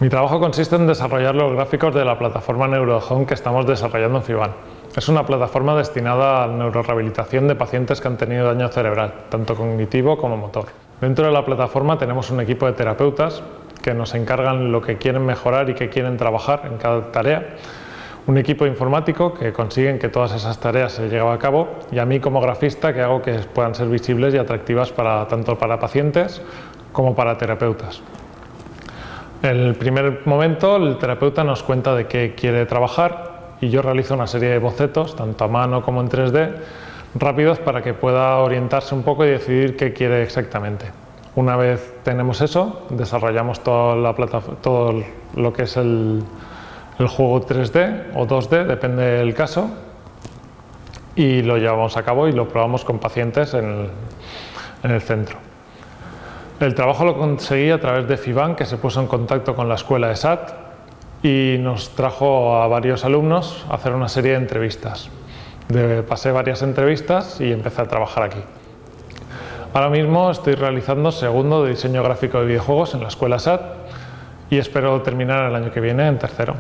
Mi trabajo consiste en desarrollar los gráficos de la plataforma NeuroHome que estamos desarrollando en Fiban. Es una plataforma destinada a la neurorehabilitación de pacientes que han tenido daño cerebral, tanto cognitivo como motor. Dentro de la plataforma tenemos un equipo de terapeutas que nos encargan lo que quieren mejorar y que quieren trabajar en cada tarea, un equipo informático que consiguen que todas esas tareas se lleven a cabo y a mí como grafista que hago que puedan ser visibles y atractivas tanto para pacientes como para terapeutas. En el primer momento el terapeuta nos cuenta de qué quiere trabajar y yo realizo una serie de bocetos, tanto a mano como en 3D, rápidos para que pueda orientarse un poco y decidir qué quiere exactamente. Una vez tenemos eso, desarrollamos todo lo que es el juego 3D o 2D, depende del caso, y lo llevamos a cabo y lo probamos con pacientes en el centro. El trabajo lo conseguí a través de Fiban, que se puso en contacto con la escuela de SAT y nos trajo a varios alumnos a hacer una serie de entrevistas. Pasé varias entrevistas y empecé a trabajar aquí. Ahora mismo estoy realizando segundo de diseño gráfico de videojuegos en la escuela SAT y espero terminar el año que viene en tercero.